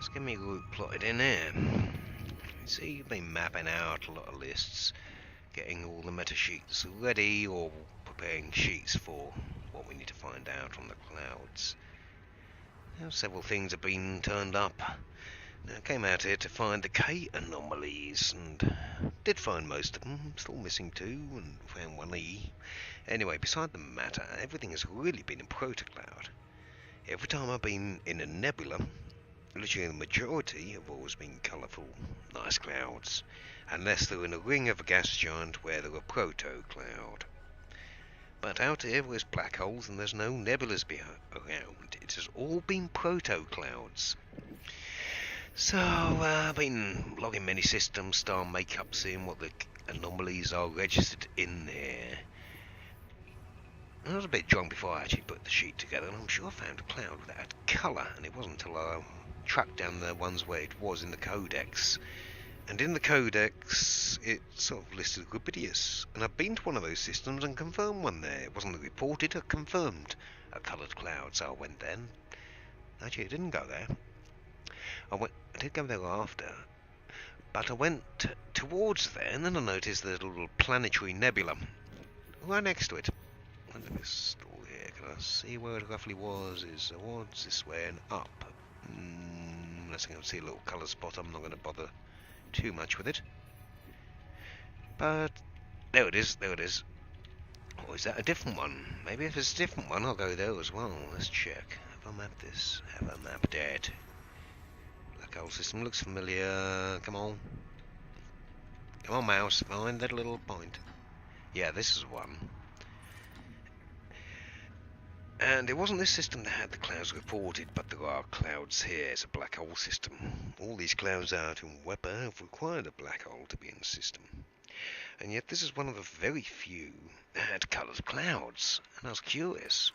let's get me route plotted in here. See, you've been mapping out a lot of lists, getting all the meta sheets ready, or preparing sheets for what we need to find out on the clouds. Now, several things have been turned up. Now, I came out here to find the K anomalies, and did find most of them. Still missing 2, and found 1E. Anyway, beside the matter, everything has really been in protocloud. Every time I've been in a nebula, literally the majority have always been colourful, nice clouds, unless they're in a ring of a gas giant where they're a proto-cloud. But out here there's black holes and there's no nebulas around. It has all been proto-clouds. So I've been logging many systems, star makeup, seeing what the anomalies are registered in there. I was a bit drunk before I actually put the sheet together, and I'm sure I found a cloud that had colour, and it wasn't until I tracked down the ones where it was in the codex. And in the codex, it sort of listed rubidius, and I've been to one of those systems and confirmed one there. It wasn't reported, I confirmed a coloured cloud, so I went then. Actually, I didn't go there. I did go there after, but I went towards there, and then I noticed the little planetary nebula right next to it. Look at this stall here. Can I see where it roughly was? Is towards this way and up. Unless I can see a little colour spot, I'm not going to bother too much with it. But there it is. There it is. Or is that a different one? Maybe if it's a different one, I'll go there as well. Let's check. Have I mapped this? Have I mapped it? Black hole system looks familiar. Come on. Come on, mouse. Find that little point. Yeah, this is one. And it wasn't this system that had the clouds reported, but there are clouds here. It's a black hole system. All these clouds out in WEPAA have required a black hole to be in the system. And yet this is one of the very few that had coloured clouds, and I was curious.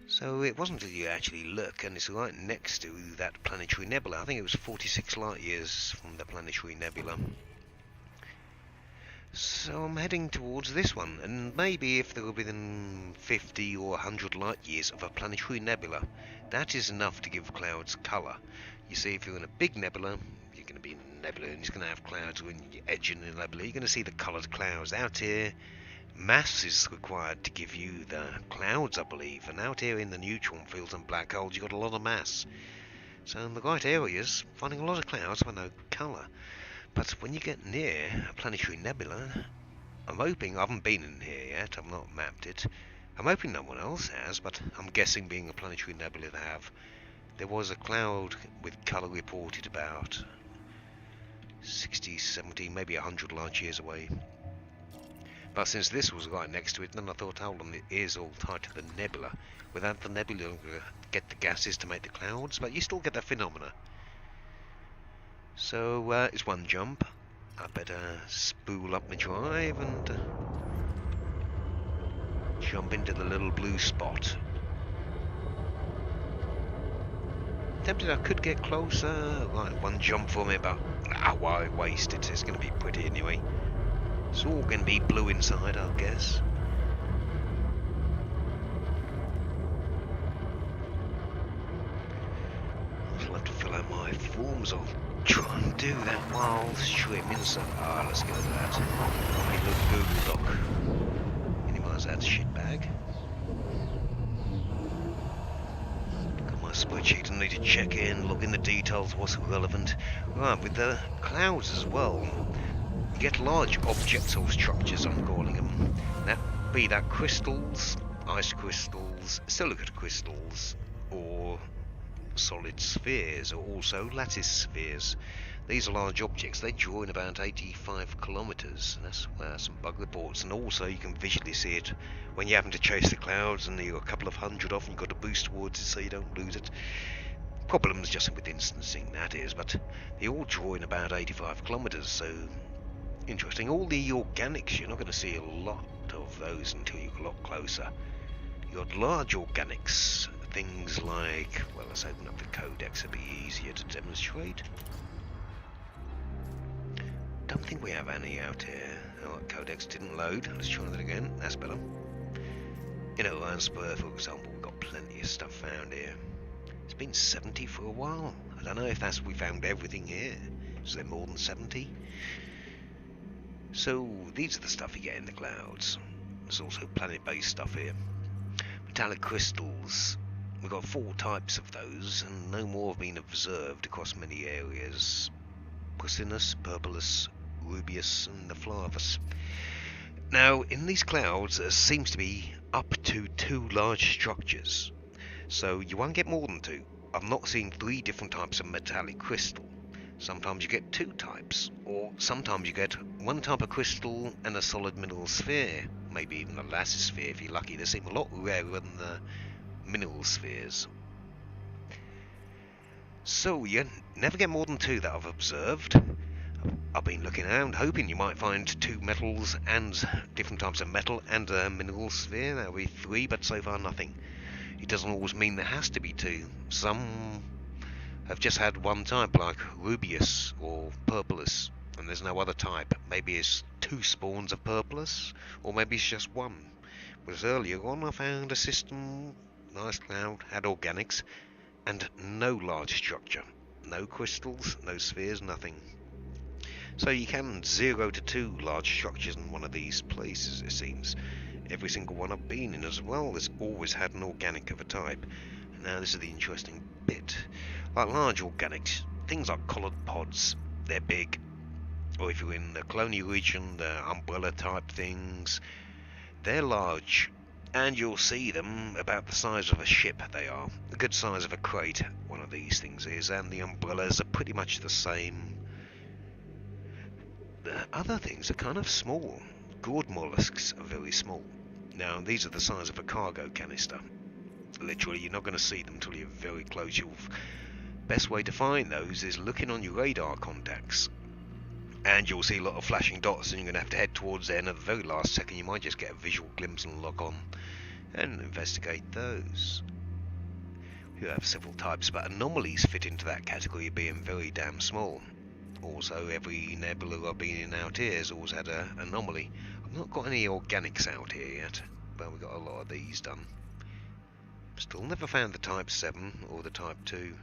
So it wasn't until you actually look, and it's right next to that planetary nebula. I think it was 46 light years from the planetary nebula. So I'm heading towards this one, and maybe if they were within 50 or 100 light years of a planetary nebula, that is enough to give clouds colour. You see, if you're in a big nebula, you're going to be in a nebula, and it's going to have clouds when you're edging the nebula. You're going to see the coloured clouds. Out here, mass is required to give you the clouds, I believe, and out here in the neutron fields and black holes, you've got a lot of mass. So in the right areas, finding a lot of clouds with no colour. But when you get near a planetary nebula, I'm hoping, I haven't been in here yet, I've not mapped it, I'm hoping no one else has, but I'm guessing being a planetary nebula they have. There was a cloud with colour reported about 60, 70, maybe 100 light years away. But since this was right next to it, then I thought, hold on, it is all tied to the nebula. Without the nebula, you're not going to get the gases to make the clouds, but you still get that phenomena. So it's one jump. I better spool up my drive and jump into the little blue spot. Tempted I could get closer. Right, one jump for me, but why waste it? It's going to be pretty anyway. It's all going to be blue inside, I guess. I'll have to fill out my forms. I'll try and do that while streaming. So, let's go to that. My little Google Doc. Minimize that shitbag. Got my spreadsheet and need to check in, log in the details, what's relevant. Right, with the clouds as well. You get large objects or structures, I'm calling them. That be that crystals, ice crystals, silicate crystals, or solid spheres, or also lattice spheres. These are large objects. They draw in about 85 kilometers. That's where some bug reports, and also you can visually see it when you're having to chase the clouds and you're a couple of hundred off and you've got to boost towards it so you don't lose it. Problems just with instancing, that is, but they all draw in about 85 kilometers, so interesting. All the organics, you're not going to see a lot of those until you're a lot closer. You've got large organics, things like, well, let's open up the codex, it'll be easier to demonstrate. Don't think we have any out here. Oh, codex didn't load. Let's try that again. That's better. In Orion Spur, for example, we've got plenty of stuff found here. It's been 70 for a while. I don't know if that's we found everything here. Is there more than 70? So these are the stuff you get in the clouds. There's also planet-based stuff here. Metallic crystals. We've got 4 types of those, and no more have been observed across many areas. Pristinus, Purpurus, Rubeus, and the Flavus. Now, in these clouds, there seems to be up to 2 large structures. So you won't get more than 2. I've not seen 3 different types of metallic crystal. Sometimes you get 2 types, or sometimes you get 1 type of crystal and a solid mineral sphere, maybe even a lattice sphere if you're lucky. They seem a lot rarer than the mineral spheres. So you never get more than 2 that I've observed. I've been looking around hoping you might find 2 metals and different types of metal and a mineral sphere. That would be 3, but so far nothing. It doesn't always mean there has to be 2. Some have just had 1 type, like Rubeus or Purpurus, and there's no other type. Maybe it's 2 spawns of Purpurus, or maybe it's just 1. Whereas earlier on I found a system, nice cloud, had organics, and no large structure. No crystals, no spheres, nothing. So you can 0 to 2 large structures in one of these places, it seems. Every single one I've been in as well has always had an organic of a type. Now this is the interesting bit. Like large organics, things like collared pods, they're big. Or if you're in the colonial region, the umbrella type things, they're large. And you'll see them about the size of a ship, they are. A good size of a crate, one of these things is, and the umbrellas are pretty much the same. The other things are kind of small. Gourd mollusks are very small. Now, these are the size of a cargo canister. Literally, you're not going to see them until you're very close. Best way to find those is looking on your radar contacts. And you'll see a lot of flashing dots, and you're going to have to head towards there, and at the very last second you might just get a visual glimpse and lock on and investigate those. You have several types, but anomalies fit into that category of being very damn small. Also, every nebula I've been in out here has always had an anomaly. I've not got any organics out here yet, but we've got a lot of these done. Still never found the Type 7 or the Type 2.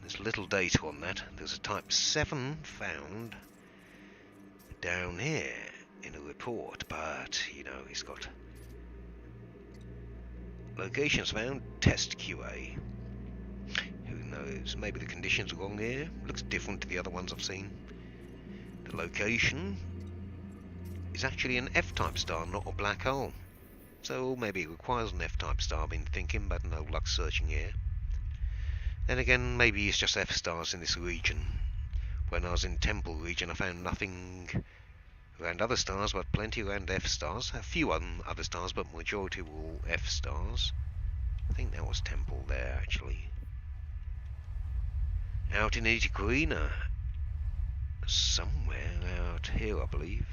There's little data on that. There's a Type 7 found down here in a report, but, you know, it's got locations found, test QA. Who knows, maybe the conditions are wrong here. Looks different to the other ones I've seen. The location is actually an F-type star, not a black hole. So maybe it requires an F-type star, I've been thinking, but no luck searching here. Then again, maybe it's just F-stars in this region. When I was in Temple region I found nothing around other stars, but plenty around F-stars. A few other stars, but majority were all F-stars. I think that was Temple there, actually. Out in Itacarina. Somewhere out here, I believe.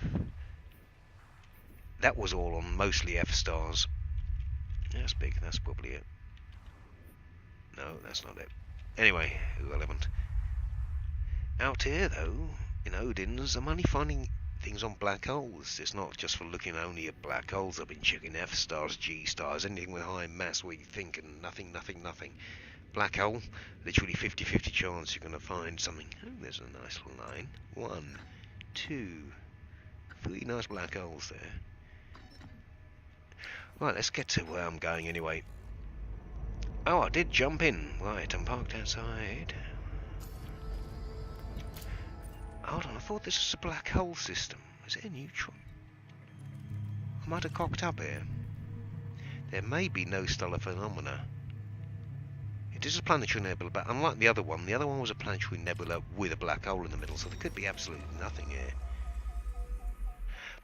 That was all on mostly F-stars. That's big, that's probably it. No, that's not it. Anyway, irrelevant. Out here, though, in Odin's, I'm only finding things on black holes. It's not just for looking only at black holes. I've been checking F-stars, G-stars, anything with high mass where you think, and nothing. Black hole, literally 50-50 chance you're going to find something. Oh, there's a nice line. 1, 2, 3 nice black holes there. Right, let's get to where I'm going anyway. Oh, I did jump in. Right, I'm parked outside. Hold on, I thought this was a black hole system. Is it a neutron? I might have cocked up here. There may be no stellar phenomena. It is a planetary nebula, but unlike the other one was a planetary nebula with a black hole in the middle, so there could be absolutely nothing here.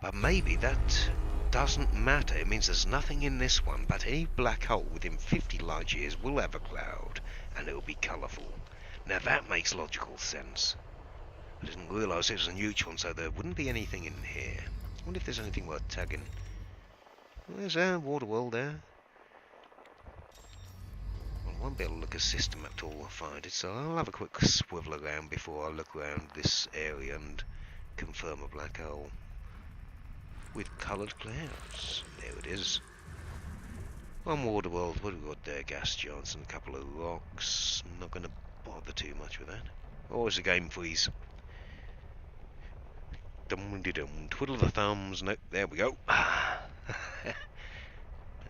But maybe that doesn't matter. It means there's nothing in this one, but any black hole within 50 light years will have a cloud, and it will be colourful. Now that makes logical sense. I didn't realise it was a neutron, so there wouldn't be anything in here. I wonder if there's anything worth tagging. Well, there's a water world there. I won't be able to look at system at all to find it, so I'll have a quick swivel around before I look around this area and confirm a black hole. With coloured clouds. There it is. One water world. What have we got there? Gas giants and a couple of rocks. I'm not going to bother too much with that. Oh, it's a game freeze. Dum-de-dum. Twiddle the thumbs. Nope, there we go.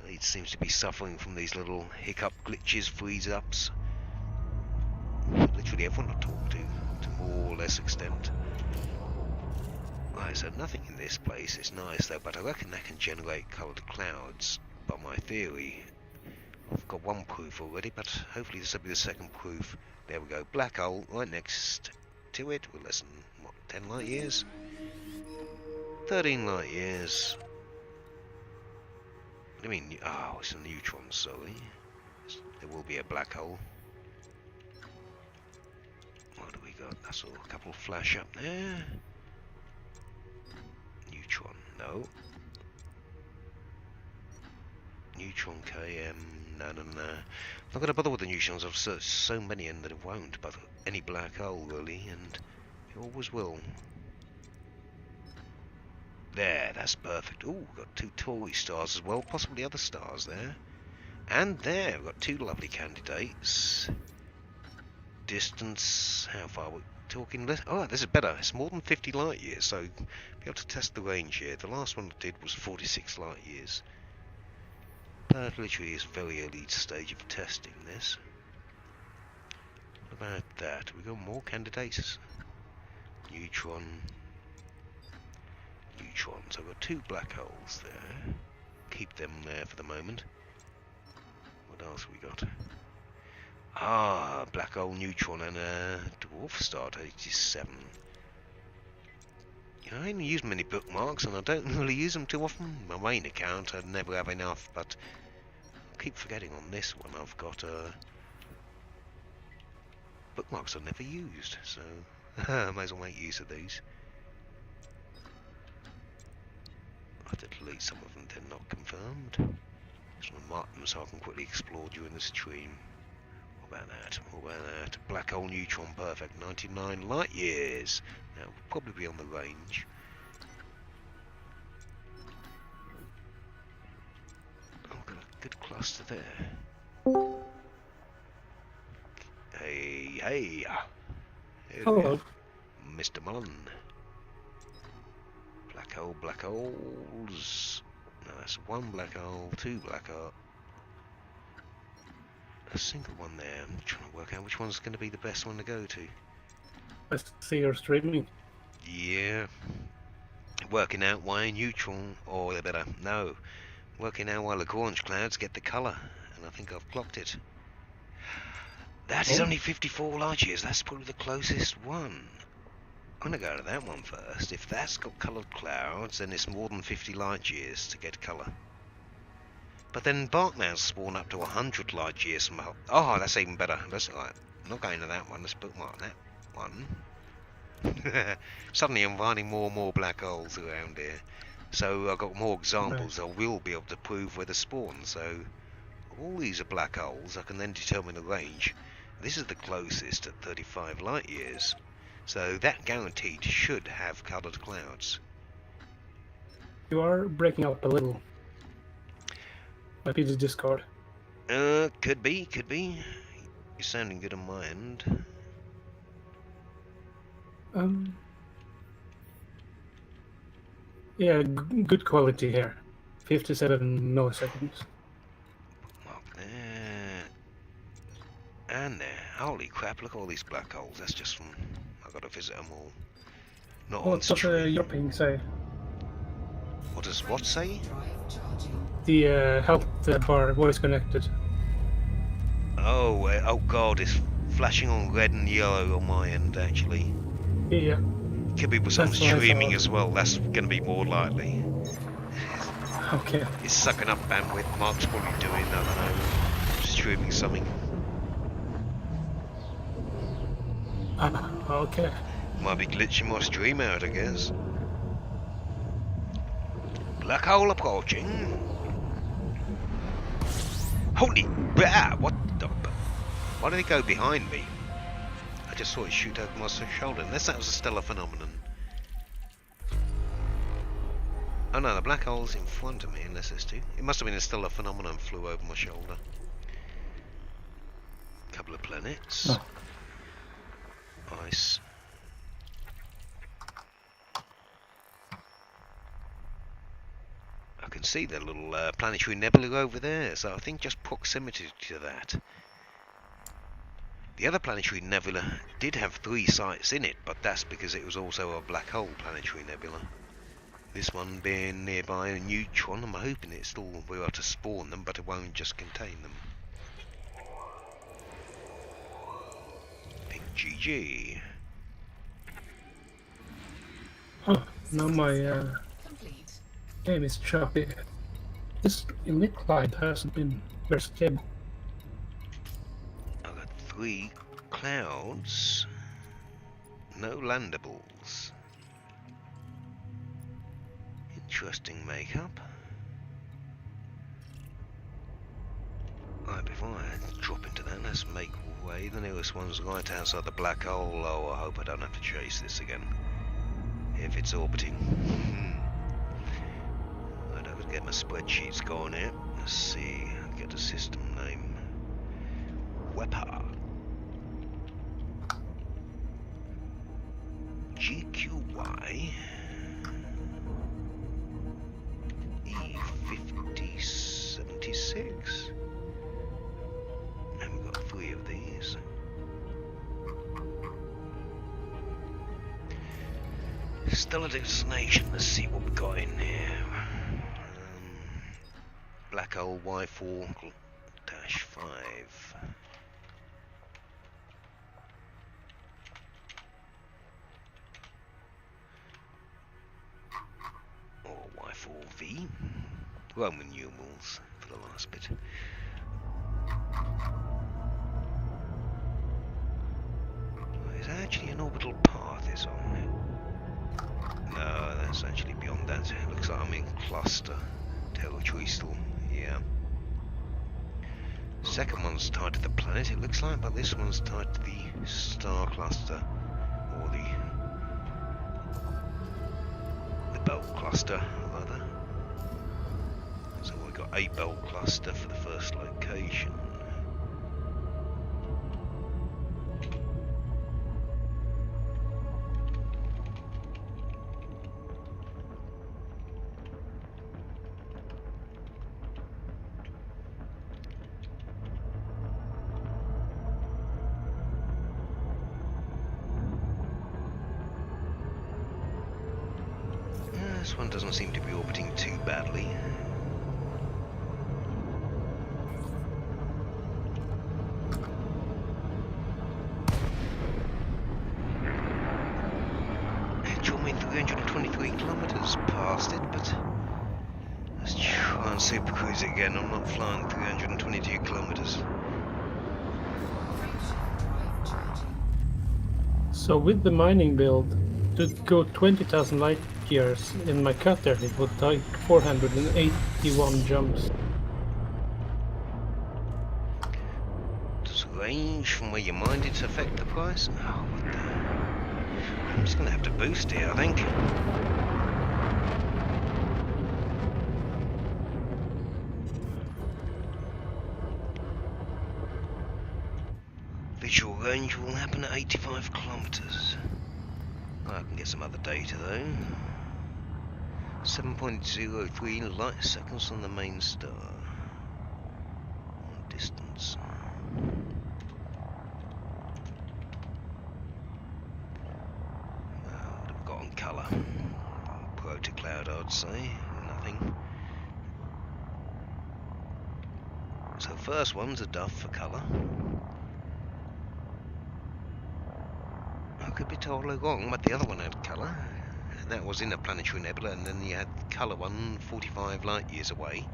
It seems to be suffering from these little hiccup glitches, freeze-ups. Literally everyone I talk to more or less extent. Right, so nothing in this place is nice though, but I reckon that can generate coloured clouds. By my theory, I've got one proof already, but hopefully this will be the second proof. There we go, black hole right next to it. We're less than, what, 10 light years? 13 light years. I mean, oh, it's a neutron, sorry. There will be a black hole. What do we got? I saw a couple flash up there. Neutron, no. Neutron KM, no. Not going to bother with the neutrons. I've searched so many and that it won't bother any black hole really, and it always will. There, that's perfect. Ooh, we've got two Tauri stars as well, possibly other stars there. And there, we've got two lovely candidates. Distance, how far are we talking? Oh, this is better. It's more than 50 light years, so be able to test the range here. The last one I did was 46 light years. That literally is a very early stage of testing this. What about that? We got more candidates. Neutron. So I've got two black holes there. Keep them there for the moment. What else have we got? Ah, black hole, neutron, and a dwarf star at 87. You know, I only use many bookmarks, and I don't really use them too often. My main account, I never have enough, but I keep forgetting on this one I've got bookmarks I've never used, so I might as well make use of these. I have to delete some of them, they're not confirmed. Just want to mark them so I can quickly explore during the stream. What about that? What about that? Black hole neutron, perfect. 99 light years. That will probably be on the range. Oh, got a good cluster there. Hey. Hello. Mr. Mullen. Black holes. No, that's one black hole, two black hole. A single one there. I'm trying to work out which one's going to be the best one to go to. I see you're streaming. Yeah. Working out why neutron, or better, no. Working out why Lagrange clouds get the colour, and I think I've clocked it. That is only 54 light years. That's probably the closest one. I'm going to go to that one first. If that's got coloured clouds, then it's more than 50 light years to get colour. But then bark mounts spawn up to 100 light years from... Oh, that's even better. That's right. I'm not going to that one. Let's bookmark that one. Suddenly I'm finding more and more black holes around here. So I've got more examples. I will be able to prove where they spawn. So all these are black holes. I can then determine the range. This is the closest at 35 light years. So that guaranteed should have coloured clouds. You are breaking up a little. Might be the Discord. Could be. You're sounding good on my end. Yeah, good quality here. 57 milliseconds. Mark there. And there. Holy crap, look at all these black holes. That's just from... I've got to visit them all. Not What does your ping say? What does what say? The health bar, voice connected. Oh god, it's flashing on red and yellow on my end, actually. Yeah. Could be because I'm streaming as well, that's going to be more likely. Okay. It's sucking up bandwidth, Mark's probably doing, I don't know, streaming something. Okay. Might be glitching my stream out, I guess. Black hole approaching. Holy crap! What the... Why did it go behind me? I just saw it shoot over my shoulder, unless that was a stellar phenomenon. Oh no, the black hole's in front of me, unless there's two. It must have been a stellar phenomenon flew over my shoulder. Couple of planets. Oh. Ice. I can see the little planetary nebula over there, so I think just proximity to that. The other planetary nebula did have 3 sites in it, but that's because it was also a black hole planetary nebula. This one being nearby a neutron, I'm hoping it still will be able to spawn them, but it won't just contain them. Big GG. Oh, now my game is choppy. This init client hasn't been very stable. I've got 3 clouds. No landables. Interesting makeup. Right, before I drop into that, let's make way. The nearest one's right outside the black hole. Oh, I hope I don't have to chase this again. If it's orbiting. Right, I've got to get my spreadsheets going here. Let's see, get the system name. WEPAA. GQY. E5076. And we've got 3 of these. Still a destination. Let's see what we got in here. Black hole Y4-5. Or Y4V. Roman numerals for the last bit. Is that actually an orbital path is on it? No, that's actually beyond that. It looks like I'm in cluster territory still. Yeah. Second one's tied to the planet, it looks like, but this one's tied to the star cluster, or the belt cluster, rather. So we've got a belt cluster for the first location. This one doesn't seem to be orbiting too badly. It took me 323 kilometers past it, but let's try and super cruise it again. I'm not flying 322 kilometers. So with the mining build, to go 20,000 light years in my cutter, it would take 481 jumps. Does range from where you mined it affect the price? Oh, what the... I'm just going to have to boost it, I think. Visual range will happen at 85 kilometers. I can get some other data though. 7.03 light seconds on the main star. Distance. What have we got on colour? Protocloud, I'd say. Nothing. So the first one's a duff for colour. I could be totally wrong, but the other one had colour. And that was in a planetary nebula, and then you had the colour one 45 light years away.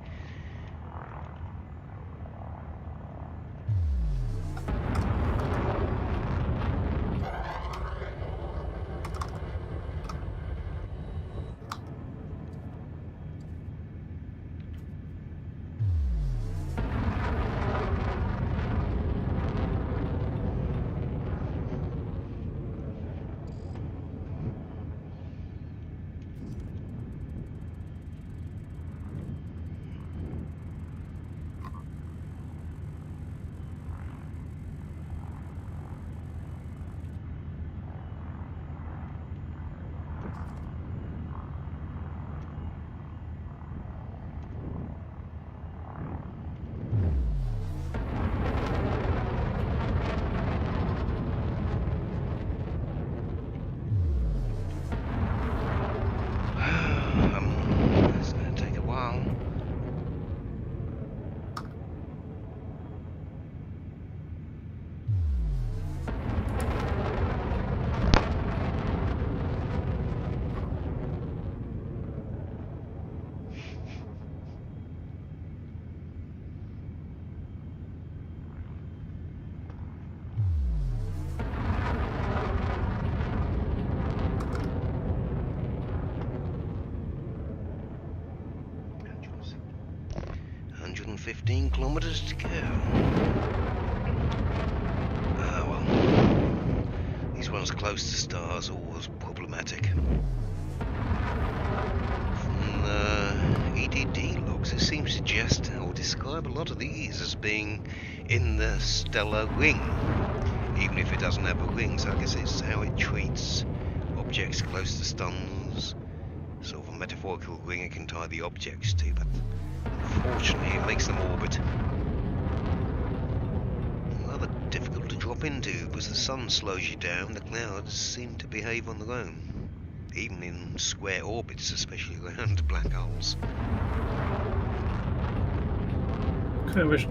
115 kilometers to go. Ah, well. These ones close to stars are always problematic. From the EDD logs, it seems to suggest or describe a lot of these as being in the stellar ring, even if it doesn't have a ring. So I guess it's how it treats objects close to stars, sort of a metaphorical ring it can tie the objects to, but unfortunately it makes them orbit. Rather difficult to drop into because the sun slows you down. The clouds seem to behave on their own, even in square orbits, especially around black holes. I wish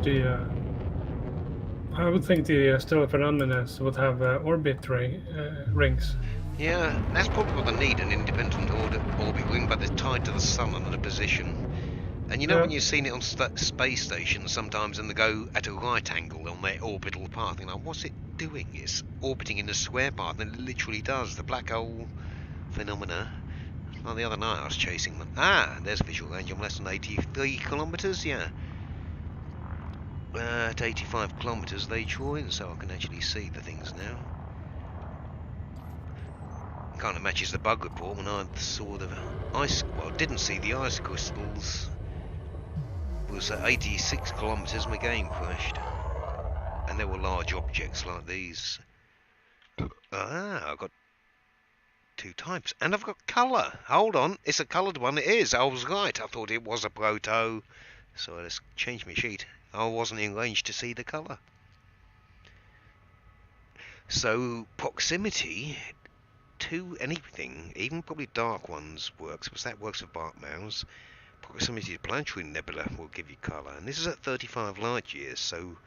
I would think the stellar phenomena would have orbit rings. Yeah, that's probably what they need, an independent orbit ring, but they're tied to the sun and at a position. And you know, when you've seen it on space stations sometimes and they go at a right angle on their orbital path, you know, what's it doing? It's orbiting in a square path, and it literally does. The black hole phenomena. Well, the other night I was chasing them. Ah, there's visual range. I'm less than 83 kilometres, yeah. At 85 kilometres they draw in, so I can actually see the things now. Kind of matches the bug report when I saw the ice, well, didn't see the ice crystals. It was at 86 kilometres my game crashed. And there were large objects like these. Ah, I've got two types. And I've got colour. Hold on, it's a coloured one. It is. I was right. I thought it was a proto. So let's change my sheet. I wasn't in range to see the colour. So proximity to anything, even probably dark ones, works, because that works with Bark Mouse. Proximity to planetary nebula will give you colour, and this is at 35 light years, so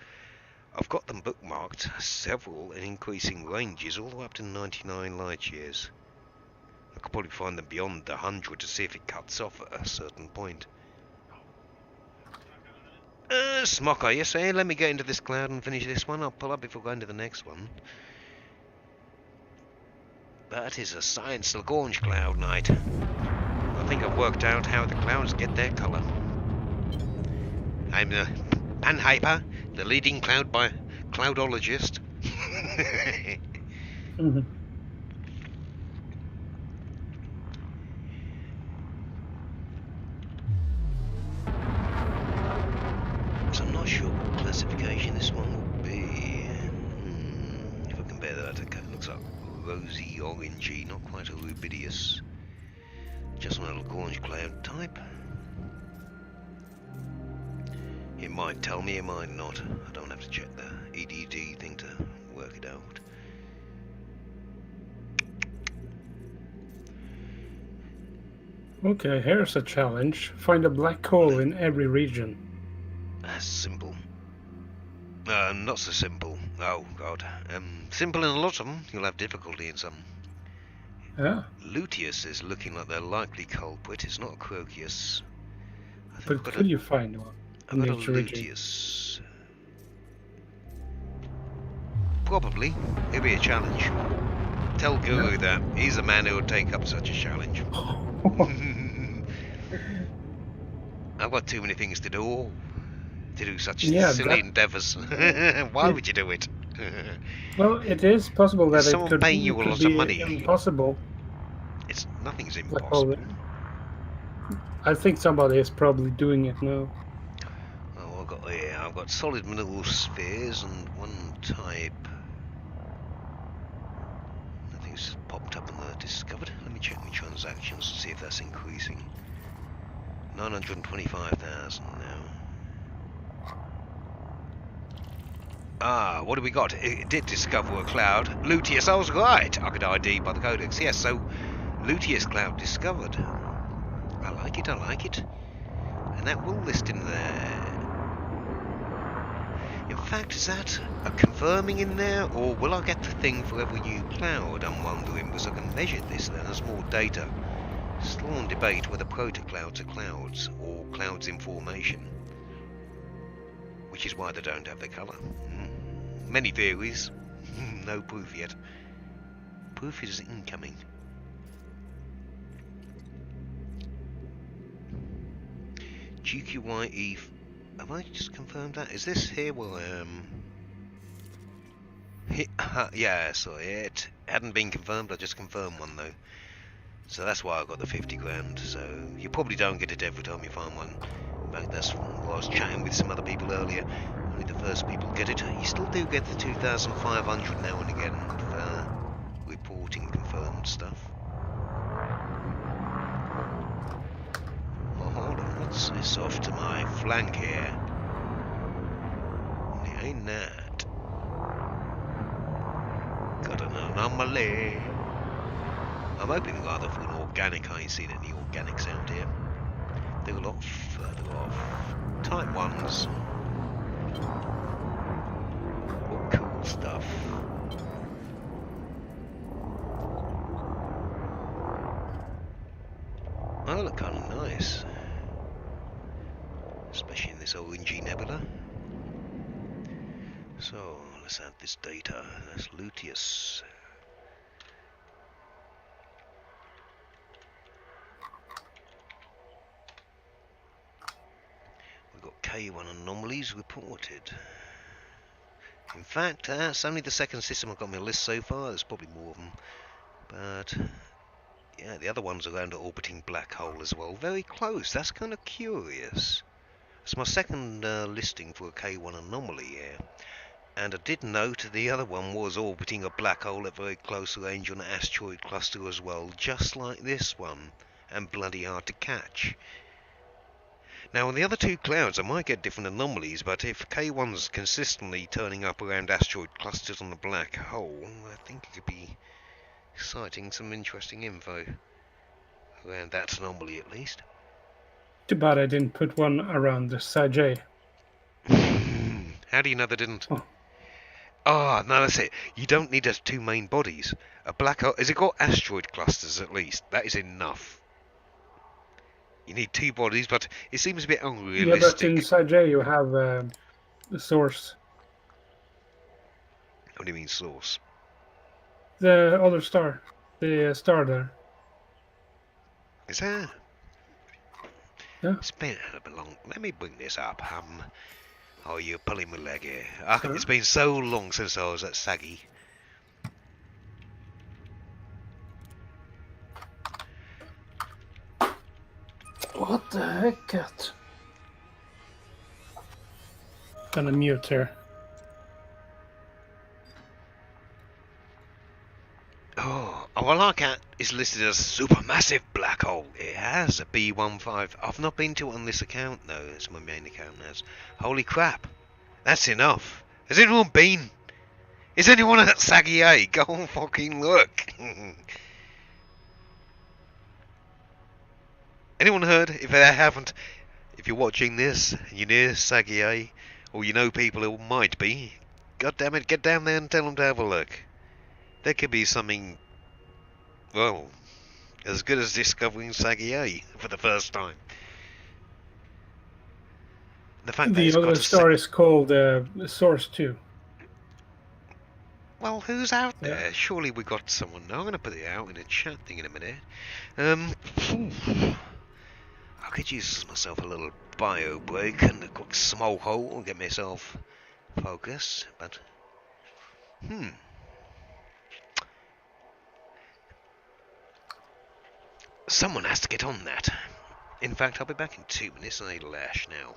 I've got them bookmarked, several in increasing ranges, all the way up to 99 light years. I could probably find them beyond the 100 to see if it cuts off at a certain point. Smocker, yes, let me get into this cloud and finish this one. I'll pull up before going to the next one. That is a science Lagrange cloud night. I think I've worked out how the clouds get their colour. I'm the Panhyper, the leading cloudologist. So I'm not sure what classification this one will be. If I compare that to it looks like rosy orangey, not quite a rubidious. Just a Lagrange cloud type. It might tell me, it might not. I don't have to check the EDD thing to work it out. Okay, here's a challenge. Find a black hole in every region. That's simple. Not so simple. Oh god. Simple in a lot of them. You'll have difficulty in some. Yeah. Luteus is looking like their likely culprit. It's not a Croceus. But could you find one? I've got a Luteus. Probably. It'll be a challenge. Tell Guru that. He's a man who would take up such a challenge. I've got too many things to do. To do such silly endeavours. Why would you do it? Well, it is possible that someone it could paying you a lot of money. Impossible. Nothing's impossible. I think somebody is probably doing it now. Oh, I've got solid mineral spheres and one type. Nothing's popped up in the discovered. Let me check my transactions to see if that's increasing. 925,000 now. Ah, what do we got? It did discover a cloud. Luteus, I was right. I could ID by the codex. Yes, so Luteus cloud discovered. I like it, I like it. And that will list in there. In fact, is that a confirming in there, or will I get the thing for every new cloud? I'm wondering, because I can measure this then as more data. Still on debate whether protoclouds are clouds, or clouds in formation. Which is why they don't have their colour. Many theories. No proof yet. Proof is incoming. GQYE. Have I just confirmed that? Is this here where I am? Yeah, sorry, it hadn't been confirmed. I just confirmed one though. So that's why I got the 50 grand. So you probably don't get it every time you find one. In fact, that's why I was chatting with some other people earlier. Only the first people get it. You still do get the 2,500 now and again for reporting confirmed stuff. Oh, hold on, what's this off to my flank here? It ain't that. Got an anomaly. I'm hoping rather for an organic. I ain't seen any organics out here. They're a lot further off. Type 1s. All cool stuff. Oh, they look kind of nice. Especially in this orangey nebula. So, let's add this data. That's Luteus. We've got K1 anomalies reported. In fact, that's only the second system I've got on my list so far. There's probably more of them. But, yeah, the other ones around an orbiting black hole as well. Very close. That's kind of curious. It's my second listing for a K1 anomaly here. And I did note the other one was orbiting a black hole at very close range on an asteroid cluster as well, just like this one, and bloody hard to catch. Now on the other two clouds I might get different anomalies, but if K1's consistently turning up around asteroid clusters on the black hole, I think it could be citing some interesting info around that anomaly at least. Too bad I didn't put one around the Saj. How do you know they didn't? Oh. Ah, no, that's it. You don't need two main bodies. A black hole... Has it got asteroid clusters at least? That is enough. You need two bodies, but it seems a bit unrealistic. Yeah, but in Saj you have the source. What do you mean source? The other star. The star there. Is there? Yeah. It's been a bit long. Let me bring this up. Oh, you're pulling my leg here. It's been so long since I was at Saggy. What the heck, cat? Gonna mute here. Oh, well, our cat is listed as a supermassive black hole. It has a B15. I've not been to it on this account, though. It's my main account now. Holy crap. That's enough. Has anyone been? Is anyone at Saggy A? Go and fucking look. Anyone heard? If they haven't, if you're watching this and you're near Saggy A, or you know people who might be, god damn it, get down there and tell them to have a look. There could be something, well, as good as discovering Saggy A for the first time. The fact that The it's other got a star is called Source 2. Well, who's out there? Yeah. Surely we got someone. I'm going to put it out in a chat thing in a minute. I could use myself a little bio break and a quick small hole and get myself focused, but someone has to get on that. In fact, I'll be back in 2 minutes. I need a lash now.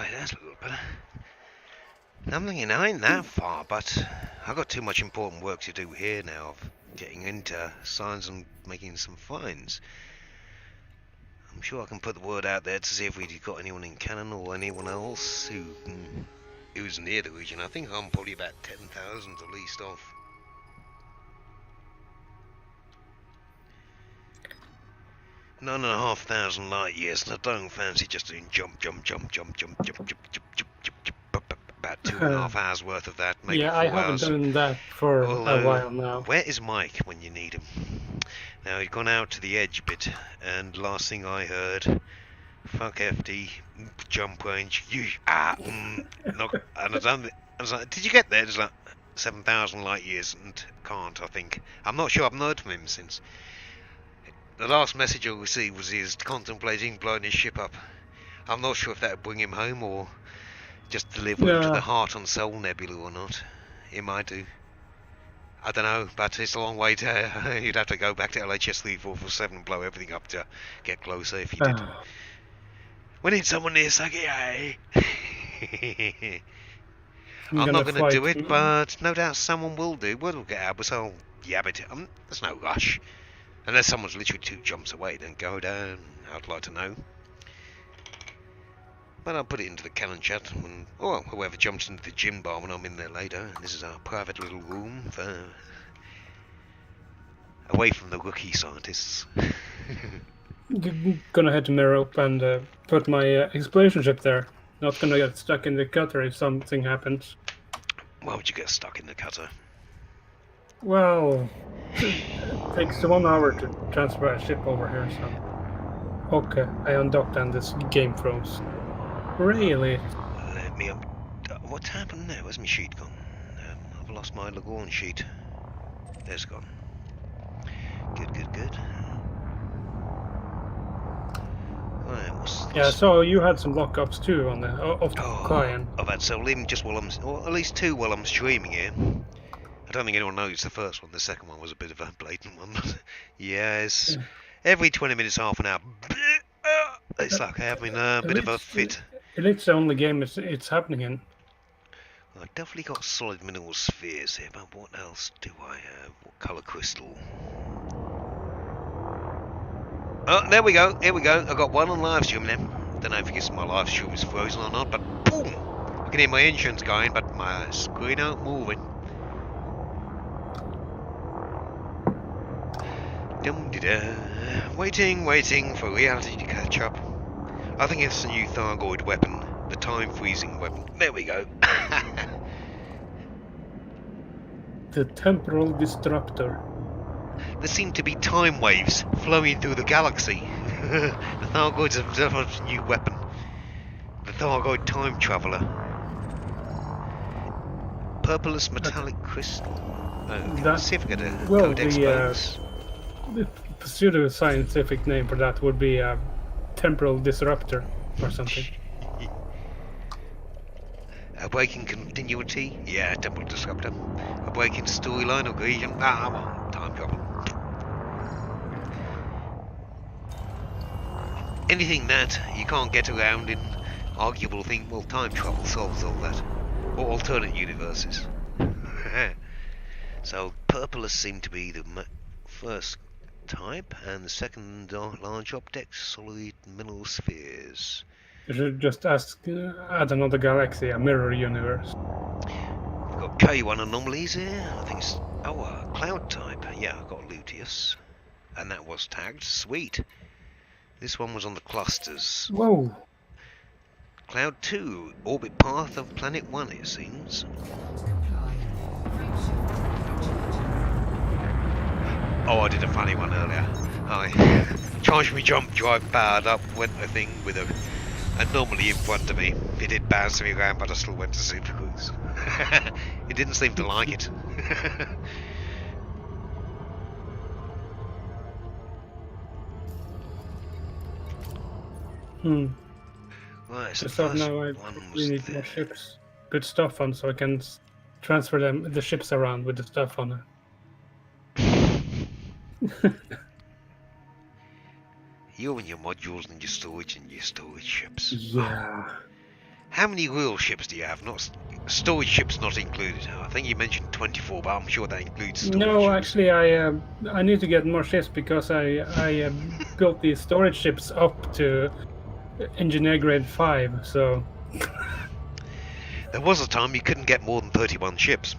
Right, that's a little better. I'm thinking I ain't that far, but I've got too much important work to do here now of getting into science and making some finds. I'm sure I can put the word out there to see if we've got anyone in Cannon or anyone else who's near the region. I think I'm probably about 10,000 at least off. Nine and a half thousand light years, and I don't fancy just doing jump, about 2.5 hours worth of that, maybe Yeah, 4 I haven't hours. done that for a while now. Where is Mike when you need him? Now he'd gone out to the edge a bit, and last thing I heard, fuck FD, jump range, and I was like, did you get there? It's like 7,000 light years, and can't, I think. I'm not sure, I've not heard from him since. The last message I received was he was contemplating blowing his ship up. I'm not sure if that would bring him home or just deliver him to the Heart and Soul Nebula or not. It might do. I don't know, but it's a long way to... you'd have to go back to LHS 3447 and blow everything up to get closer if you did. We need someone near Sagiai. I'm not going to do it, but no doubt someone will do. We'll get out, so yeah, but there's no rush. Unless someone's literally 2 jumps away, then go down. I'd like to know. But I'll put it into the Cannon chat when, or whoever jumps into the gym bar when I'm in there later. This is our private little room for away from the rookie scientists. Gonna head to Merope and put my exploration ship there. Not gonna get stuck in the cutter if something happens. Why would you get stuck in the cutter? Well, it takes 1 hour to transfer a ship over here, so... Okay, I undocked and this game froze. Really? Let me up... What's happened there? Where's my sheet gone? I've lost my Lagoon sheet. There's gone. Good. Right, what's... Yeah, so you had some lockups too on the of the client. I've had several, even just while I'm... or at least 2 while I'm streaming here. I don't think anyone knows the first one. The second one was a bit of a blatant one. Yes. Every 20 minutes, half an hour. It's like having a bit of a fit. It's the only game it's happening in. I've definitely got solid mineral spheres here, but what else do I have? What colour crystal? Oh, there we go. Here we go. I got one on live stream now. Don't know if you guess my live stream is frozen or not, but boom! I can hear my engine's going, but my screen ain't moving. Waiting for reality to catch up. I think it's the new Thargoid weapon, the time freezing weapon. There we go. The temporal disruptor. There seem to be time waves flowing through the galaxy. The Thargoids have developed a new weapon. The Thargoid time traveler. Purpleless metallic crystal. Let's see if I get a codex bonus. The pseudo-scientific name for that would be a temporal disruptor or something. A breaking continuity? Yeah, temporal disruptor. A breaking storyline or region? Well, time travel. Anything that you can't get around in arguable thing, well, time travel solves all that. Or alternate universes. So, purpleless seemed to be the first type, and the second large objects, solid mineral spheres. You should just add another galaxy, a mirror universe. We've got K1 anomalies here. I think it's cloud type. Yeah, I've got Luteus, and that was tagged. Sweet. This one was on the clusters. Whoa. Cloud 2, orbit path of planet 1, it seems. Oh, I did a funny one earlier. I charged me jump drive powered up, went a thing with a anomaly in front of me. It did bounce me around, but I still went to super cruise. It didn't seem to like it. Right, so so now I really need more ships. Good stuff on, so I can transfer the ships around with the stuff on it. You and your modules and your storage ships. Yeah. How many real ships do you have? Not storage ships not included. I think you mentioned 24, but I'm sure that includes storage No, ships. actually, I need to get more ships because I built these storage ships up to engineer grade 5. So There was a time you couldn't get more than 31 ships.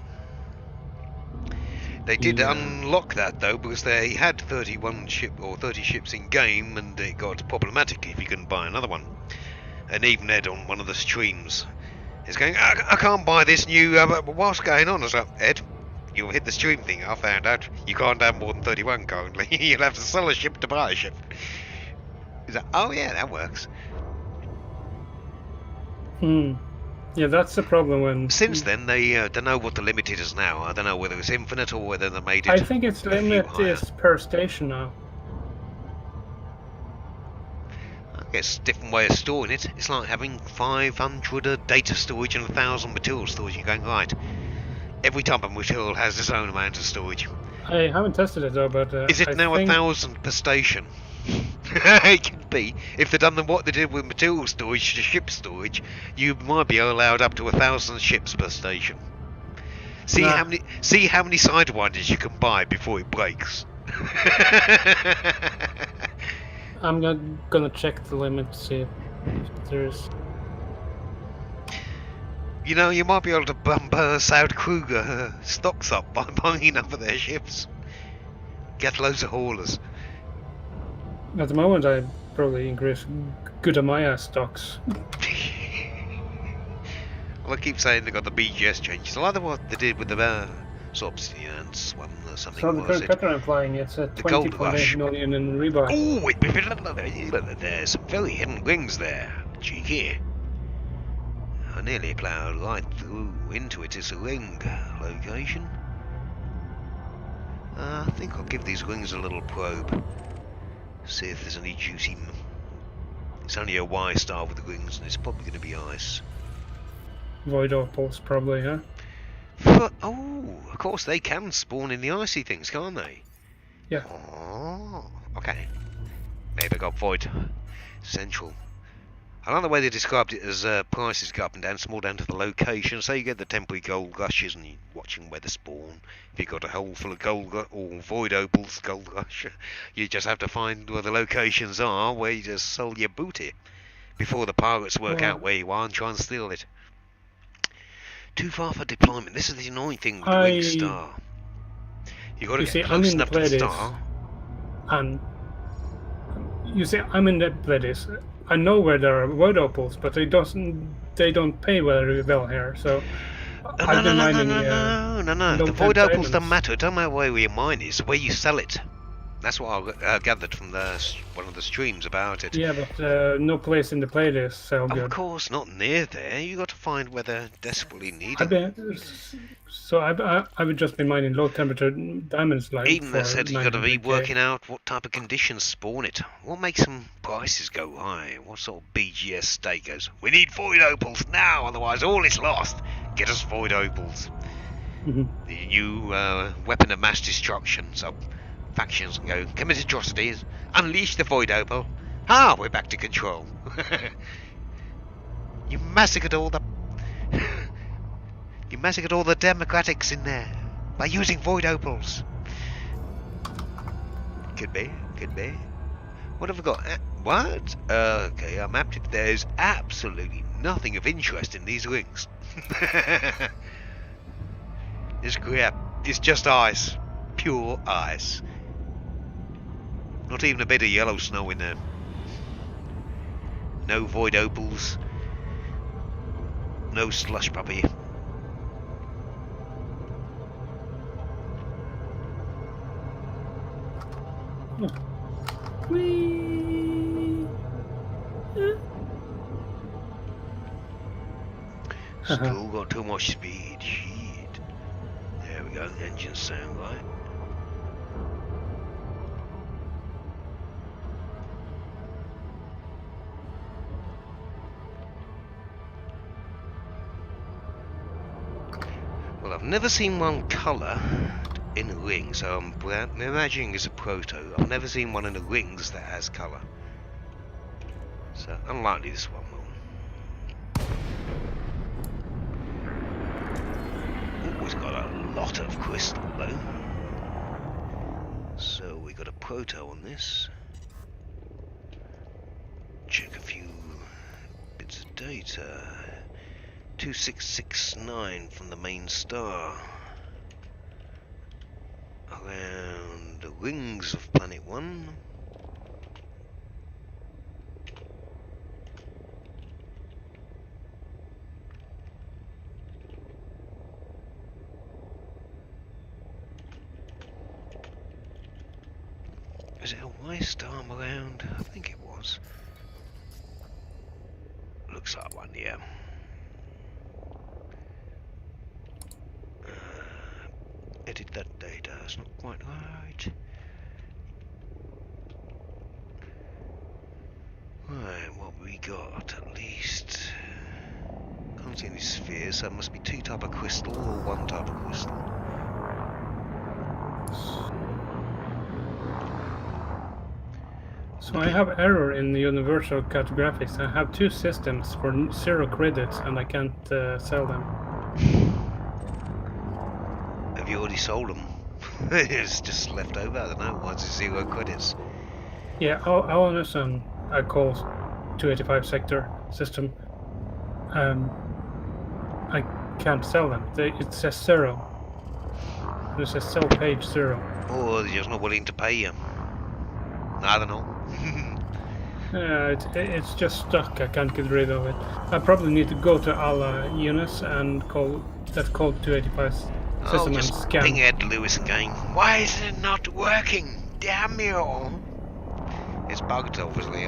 They did yeah. unlock that though, because they had 31 ship or 30 ships in game, and it got problematic if you couldn't buy another one. And even Ed on one of the streams is going, I can't buy this new. What's going on? I was like, Ed, you'll hit the stream thing. I found out you can't have more than 31 currently. You'll have to sell a ship to buy a ship. He's like, oh yeah, that works. Yeah, that's the problem when... Since then, they don't know what the limit is now. I don't know whether it's infinite or whether they made it. I think its limit is per station now. I guess a different way of storing it. It's like having 500 data storage and 1,000 material storage. You're going, right, every type of material has its own amount of storage. I haven't tested it though, but is it I now think... 1,000 per station? It could be. If they'd done what they did with material storage to ship storage, you might be allowed up to 1,000 ships per station. See how many sidewinders you can buy before it breaks. I'm gonna check the limit to see if there's... You know, you might be able to bump South Kruger stocks up by buying up of their ships. Get loads of haulers. At the moment, I probably increase Gudamaya stocks. Well, I keep saying they got the BGS changes. I like what they did with the Substance one or something. So the current pattern I'm flying, it's at 20.8 million in rebuy. Oh, there's some very hidden wings there. Cheeky. I nearly ploughed right through into it. It's a ring location. I think I'll give these wings a little probe. See if there's any juicy... It's only a Y star with the wings, and it's probably going to be ice. Void opals, probably, huh? Oh, of course they can spawn in the icy things, can't they? Yeah. Oh, okay. Maybe I got Void Central. I like the way they described it as prices go up and down, small down to the location. So you get the temporary gold rushes and you're watching where they spawn. If you've got a hole full of gold or void opals, gold rush, you just have to find where the locations are where you just sell your booty before the pirates work out where you are and try and steal it. Too far for deployment. This is the annoying thing with the wing star. You got to get close enough to the star. And you see, I'm in the Pledis. I know where there are void opals, but they don't pay very well here. So I've been mining. No. The void opals don't matter. It don't matter where your mine is, where you sell it. That's what I gathered from one of the streams about it. Yeah, but no place in the playlist so good. Of course, not near there. You got to find where they're desperately needed. I would just be mining low temperature diamonds like. Even they said you got to be working out what type of conditions spawn it. What makes some prices go high? What sort of BGS state goes? We need void opals now, otherwise all is lost. Get us void opals. The new weapon of mass destruction. So factions can go commit atrocities, unleash the void opal. We're back to control. You massacred all the democratics in there by using void opals. Could be. What have we got? What? Okay, I mapped it. There's absolutely nothing of interest in these rings. It's crap. It's just ice. Pure ice. Not even a bit of yellow snow in there. No void opals. No slush puppy. Still got too much speed. Shit. There we go. The engines sound right. Well, I've never seen one colour in a ring, so I'm imagining it's a proto. I've never seen one in the rings that has colour. So, unlikely this one will. lot of crystal though. So we got a proto on this. Check a few bits of data. 2669 from the main star. Around the rings of planet 1. Is it a Y star around? I think it was. Looks like one, yeah. Edit that data, it's not quite right. Right, what we got at least? Can't see any spheres, so it must be 2 type of crystal or 1 type of crystal. So I have error in the universal cartographics. I have 2 systems for 0 credits and I can't sell them. Have you already sold them? It's just left over, I don't know, why is it 0 credits? Yeah, I'll understand. I call 285 sector system. I can't sell them. It says 0. It says sell page 0. Or they're just not willing to pay you. I don't know. It's just stuck. I can't get rid of it. I probably need to go to Ala Unis and call 285 system and just scan. ping Ed Lewis again. Why is it not working? Damn you! It's bugged, obviously.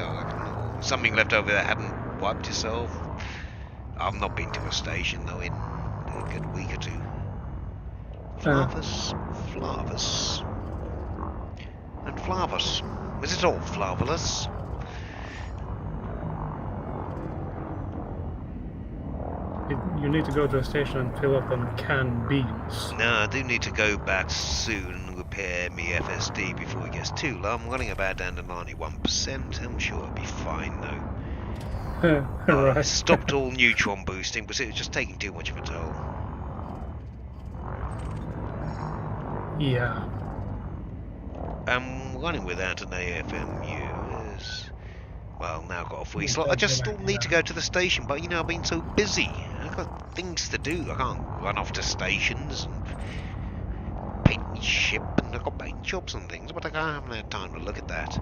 Something left over that hadn't wiped itself. I've not been to a station though in a good week or 2. Flavus, and Flavus. Is it all flavolous? You need to go to a station and fill up on canned beans. No, I do need to go back soon and repair me FSD before it gets too low. I'm running about down to 91%. I'm sure it'll be fine though. Right. I stopped all neutron boosting because it was just taking too much of a toll. Yeah. I'm running without an AFMU. Well, now I've got a free slot. I just still need to go to the station, but you know, I've been so busy. I've got things to do. I can't run off to stations and paint my ship, and I've got paint jobs and things, but I haven't had time to look at that.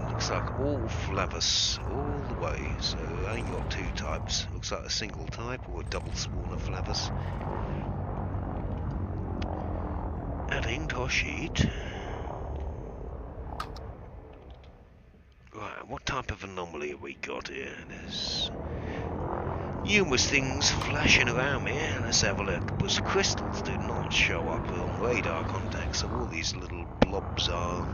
Looks like all Flavus all the way, so I ain't got 2 types. Looks like a single type or a double spawner Flavus. Adding to our sheet. Right, what type of anomaly have we got here? There's numerous things flashing around me. Let's have a look. But crystals do not show up on radar contacts, so all these little blobs are.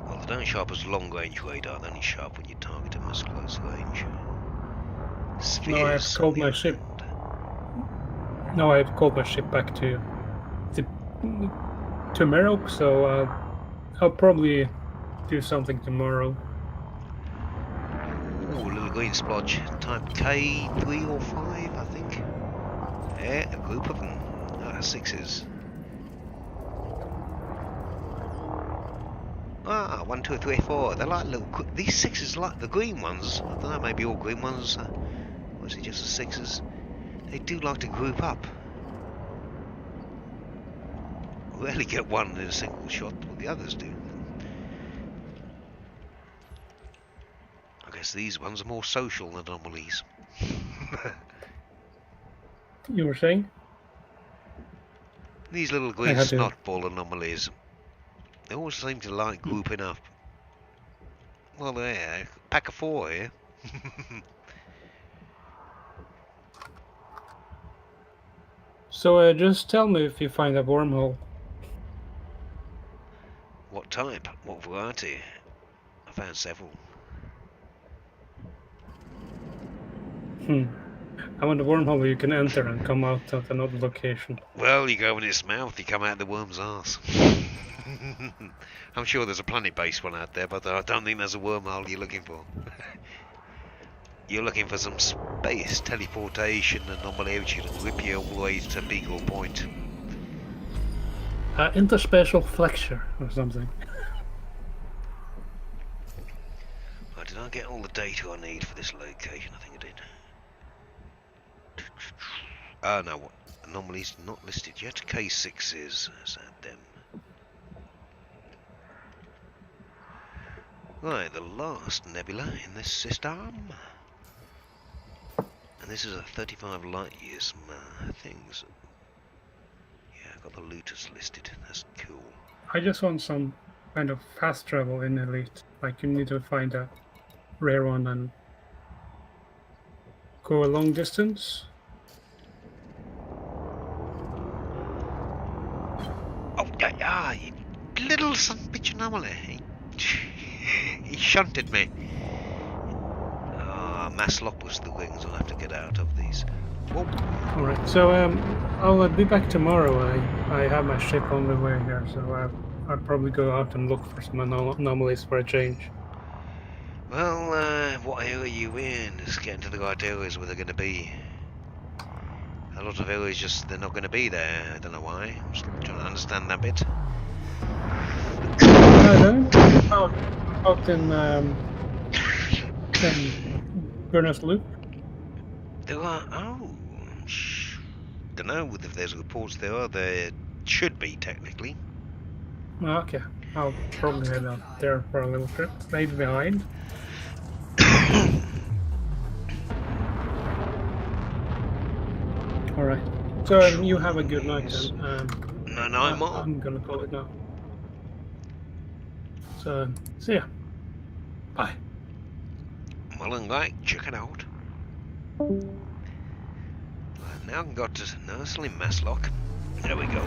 Well, they don't show up as long range radar, they only show up when you target them as close range. Spheres. No, I have called my ship. No, I have called my ship back to Merok, so I'll probably do something tomorrow. Oh, a little green splodge. Type K3 or 5, I think. Yeah, a group of them. 6s. Ah, 1, 2, 3, 4. They're like little. These 6s are like the green ones. I don't know, maybe all green ones. Or is it just the 6s? They do like to group up. Rarely get one in a single shot, but the others do. I guess these ones are more social anomalies. You were saying? These little green snotball anomalies. They always seem to like grouping up. Well, yeah, pack of 4 here. So just tell me if you find a wormhole. What type? What variety? I found several. I want a wormhole where you can enter and come out at another location. Well, you go in its mouth, you come out the worm's arse. I'm sure there's a planet-based one out there, but I don't think there's a wormhole you're looking for. You're looking for some space teleportation anomaly which will rip you all the way to Beagle Point. Interspatial flexure or something. Right, did I get all the data I need for this location? I think I did. No, what? Anomalies not listed yet. K6 is that them. Right, the last nebula in this system. And this is a 35 light years things. Yeah, I've got the looters listed. That's cool. I just want some kind of fast travel in Elite. Like you need to find a rare one and go a long distance. Oh, yeah, you little son of a bitch anomaly. He shunted me. Masslock was the wings. I'll have to get out of these. Whoa. Alright, so I'll be back tomorrow. I have my ship on the way here, so I'll probably go out and look for some anomalies for a change. Well, what area are you in? Just getting to the right areas where they're going to be. A lot of areas just, they're not going to be there. I don't know why. I'm just trying to understand that bit. Out in Burners Loop. There are, don't know if there's reports there should be technically. Okay, I'll probably head out there for a little trip, maybe behind. Alright, so you have a good night then. No, I'm gonna call it now. So, see ya. Bye. Well, and like, check it out. Now I've got to Nursling Masslock. There we go.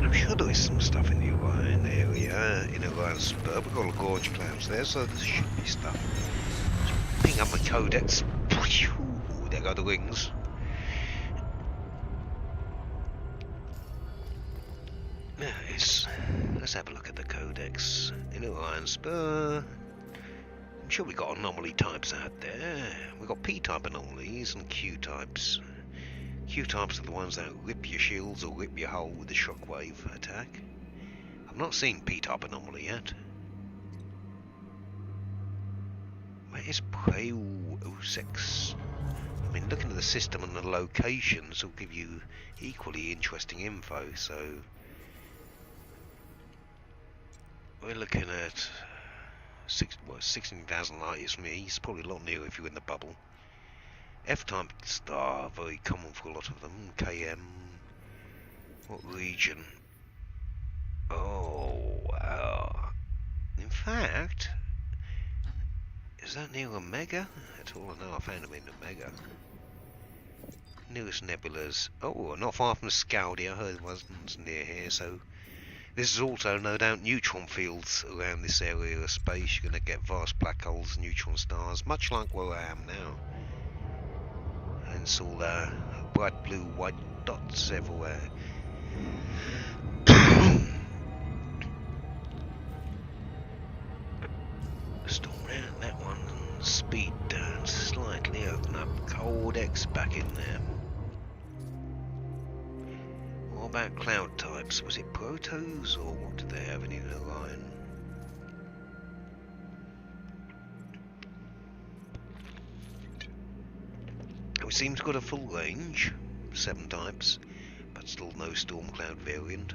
I'm sure there is some stuff in the Orion area, in Orion Spur. We've got all the gorge clouds there, so there should be stuff. Just ping up my codex. There go the wings. Nice. Let's have a look at the codex. In Orion Spur. I'm sure we got anomaly types out there. We've got P-type anomalies and Q-types. Q-types are the ones that rip your shields or rip your hull with a shockwave attack. I've not seen P-type anomaly yet. Where is Preo 06? I mean, looking at the system and the locations will give you equally interesting info, so... We're looking at 16,000 light years from me. It's probably a lot nearer if you're in the bubble. F-type star, very common for a lot of them. KM. What region? Oh, wow. In fact, is that near Omega? That's all I know. I found them in Omega. Nearest nebulas. Oh, not far from Scaldi. I heard one's near here, so... This is also, no doubt, neutron fields around this area of space. You're going to get vast black holes, neutron stars, much like where I am now. And it's all bright blue, white dots everywhere. Storm round that one and speed down slightly, open up Codex back in there. What about cloud types? Was it protos or what did they have in Orion? We seem to have got a full range, 7 types, but still no storm cloud variant.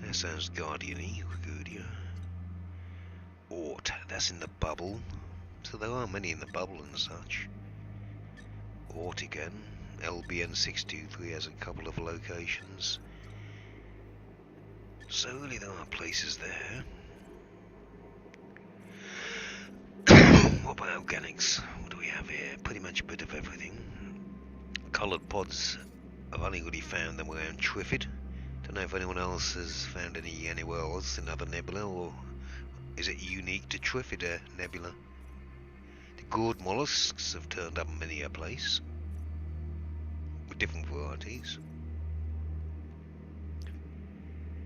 That sounds Guardian-y, Regudia. Ort, that's in the bubble, so there are many in the bubble and such. Ort again, LBN 623 has a couple of locations. So really there are places there. What about organics? What do we have here? Pretty much a bit of everything. Coloured pods, I've only really found them around Triffid. Don't know if anyone else has found any anywhere else in other nebula or is it unique to Trifida Nebula? The gourd mollusks have turned up many a place, with different varieties.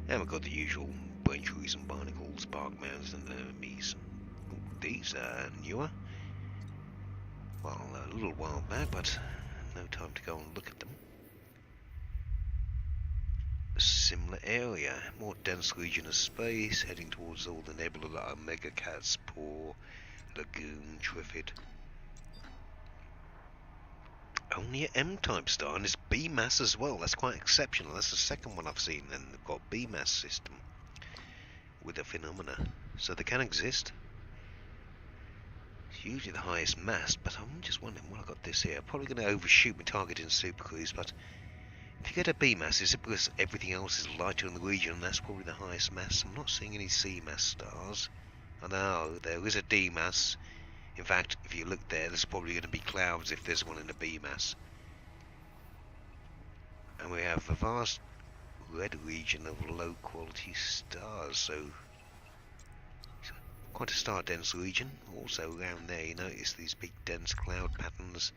And we've got the usual braintrees and barnacles, bark mounds and anemones. These are newer. Well, a little while back, but no time to go and look at them. A similar area, more dense region of space, heading towards all the nebula that are Megacats, Paw, Lagoon, Trifid. Only an M-type star, and it's B-mass as well. That's quite exceptional. That's the second one I've seen, and they've got B-mass system with a phenomena. So they can exist. It's usually the highest mass, but I'm just wondering why I got this here. Probably going to overshoot my target in Super Cruise, but if you get a B-mass, is it because everything else is lighter in the region, and that's probably the highest mass? I'm not seeing any C-mass stars. I know, there is a D-mass. In fact, if you look there, there's probably going to be clouds if there's one in a B-mass. And we have a vast red region of low-quality stars, so it's quite a star-dense region. Also around there, you notice these big dense cloud patterns.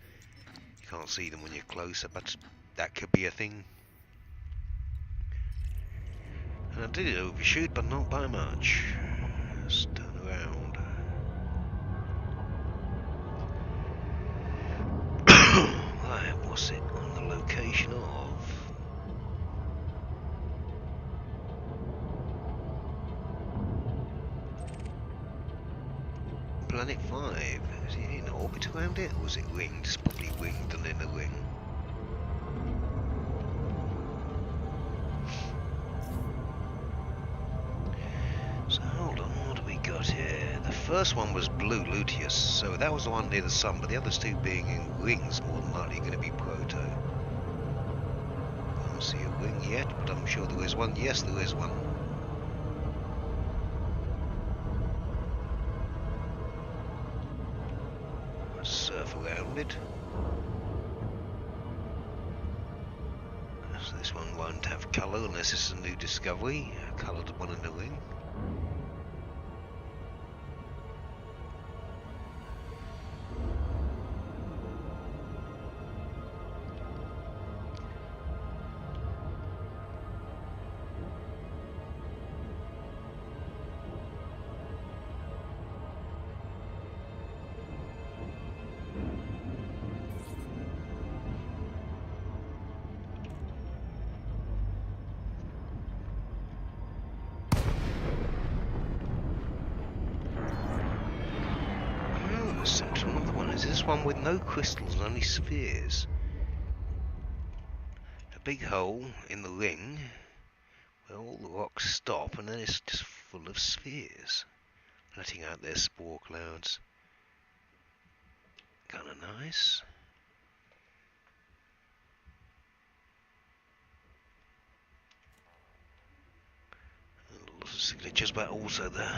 You can't see them when you're closer, but that could be a thing. And I did overshoot, but not by much. Let's turn around. Right, what's it on the location of? Planet 5. Is it in orbit around it, or is it ringed? It's probably ringed and in a ring. So hold on, what do we got here? The first one was Blue Luteus, so that was the one near the sun, but the others two being in rings more than likely going to be Proto. I don't see a ring yet, but I'm sure there is one. Yes, there is one. Let's surf around it. So this one won't have colour unless it's a new discovery, a coloured one in the ring. Is this one with no crystals and only spheres? A big hole in the ring where all the rocks stop, and then it's just full of spheres, letting out their spore clouds. Kinda nice. Lots of signatures, but also the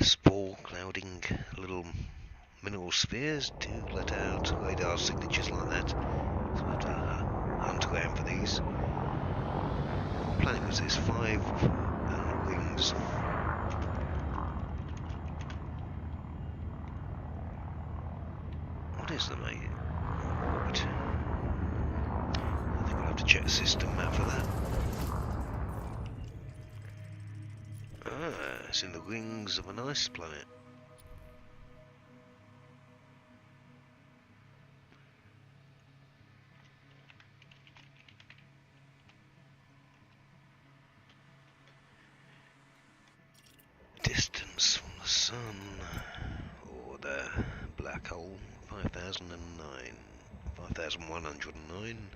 spore clouding little mineral spheres to let out radar signatures like that. So I have to hunt around for these. What planet was this? 5 rings. What is the mate? Orbit. I think I'll have to check the system map for that. Ah, it's in the rings of an ice planet. Distance from the sun, or the black hole, 5009, 5109.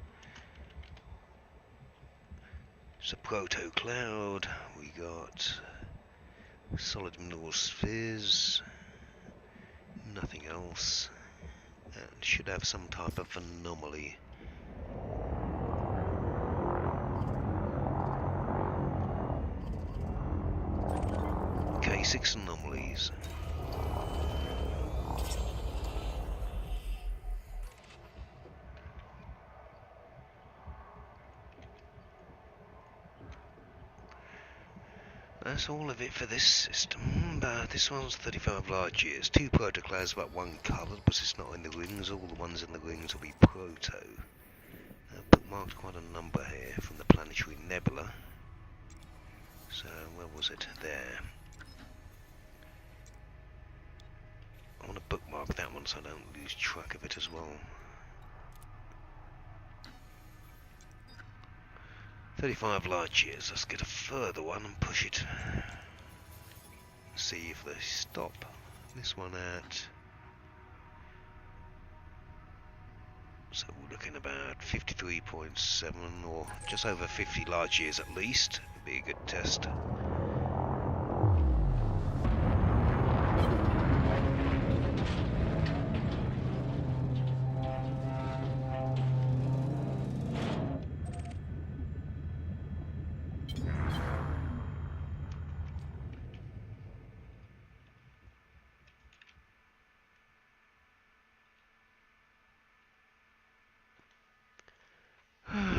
It's a proto cloud. We got solid mineral spheres, nothing else, and should have some type of anomaly. K6 anomalies. that's all of it for this system. But this one's 35 large years. 2 protoclouds, but 1 coloured, but it's not in the rings. All the ones in the rings will be proto. I've bookmarked quite a number here from the planetary nebula. So, where was it? There. I want to bookmark that one so I don't lose track of it as well. 35 large years. Let's get a further one and push it. See if they stop. This one at... So we're looking about 53.7 or just over 50 large years at least. Would be a good test.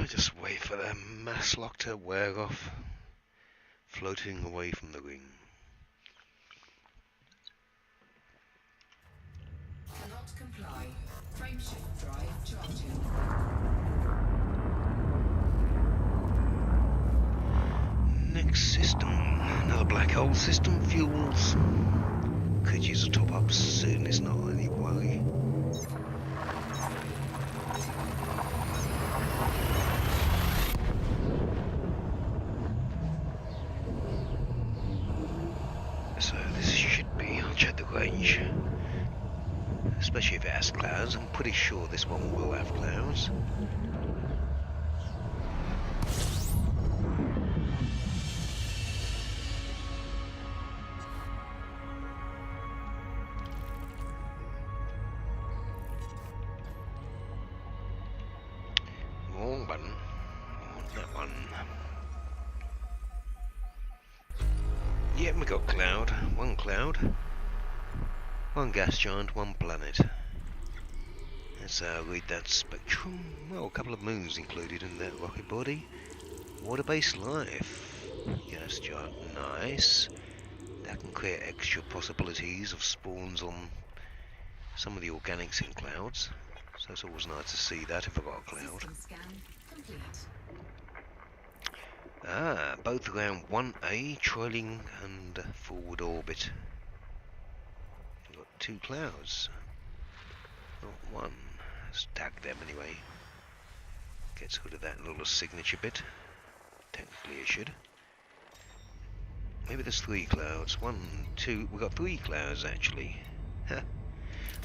Just wait for the mass lock to wear off, floating away from the ring. Cannot comply. Frameshift drive charging. Next system, another black hole system, fuels. Could use a top up soon, it's not any worry. So this should be, I'll check the range. Especially if it has clouds, I'm pretty sure this one will have clouds. Wrong button. I want that one. Yep, we got cloud. One cloud. One gas giant, one planet. Let's read that spectrum. Well, a couple of moons included in that rocket body. Water-based life. Gas giant, nice. That can create extra possibilities of spawns on some of the organics in clouds. So it's always nice to see that if I've got a cloud. System scan complete. Ah, both around 1A, trailing and forward orbit. We've got 2 clouds. Not one. Let's tag them anyway. Gets rid of that little signature bit. Technically it should. Maybe there's 3 clouds. 1, 2. We've got 3 clouds actually.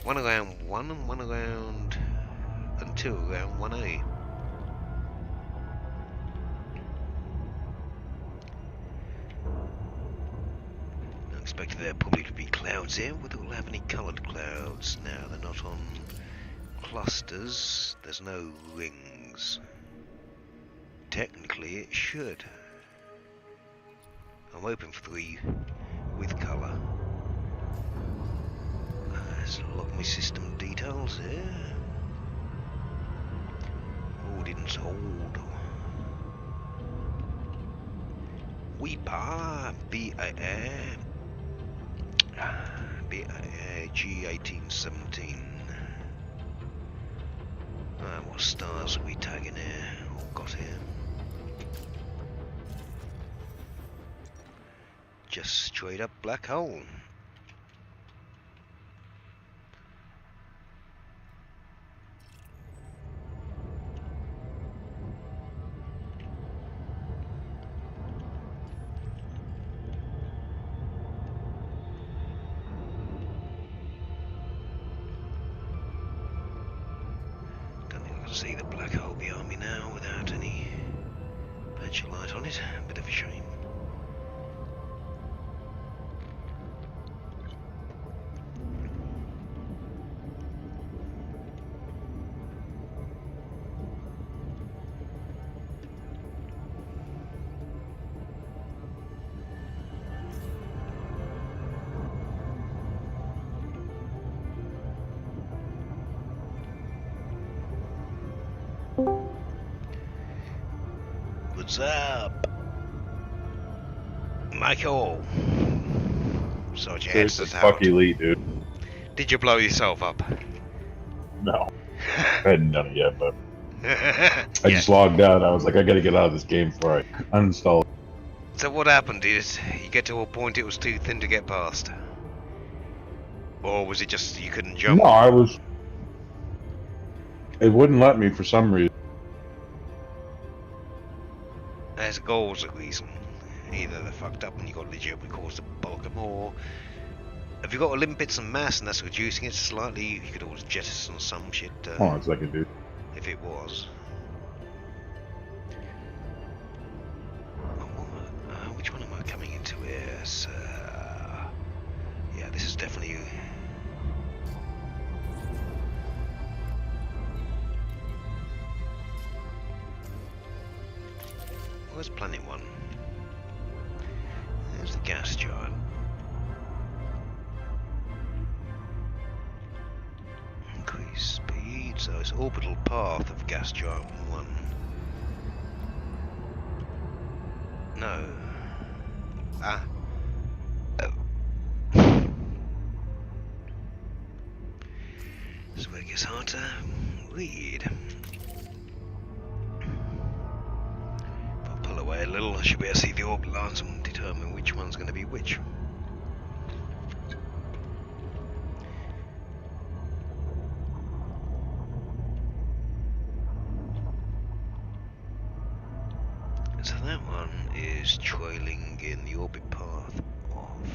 One around 1 and one around... and 2 around 1A. I expected there probably to be clouds here. We don't have any coloured clouds now. They're not on clusters. There's no rings. Technically it should. I'm hoping for 3 with colour. Let's log my system details here. Oh, didn't hold. WEPAA, BAA, G1817. What stars are we tagging here? Or got here? Just straight up black hole. See the black hole behind me now without any patch of light on it. Bit of a shame. What's up? Michael. Sorry, your Seriously, headset's fuck out. Elite, dude. Did you blow yourself up? No, I hadn't done it yet, but Yeah. I just logged out. I was like, I gotta get out of this game before I uninstall it. So what happened? Did you get to a point it was too thin to get past? Or was it just you couldn't jump? No, it wouldn't let me for some reason. There's a goals at least. Either they fucked up and you got legitimately caused to bulk them, or have you got Olympics and mass and that's reducing it slightly? You could always jettison some shit Hold on a second, dude. if it was. Which one am I coming into here? Yeah, this is definitely. Where's Planet 1? There's the gas giant. Increase speed, so it's orbital path of gas giant 1. No. Ah. Oh. This is where it gets hard to read. If I pull away a little, I should be able to see the orbit lines and determine which one's going to be which. So that one is trailing in the orbit path of.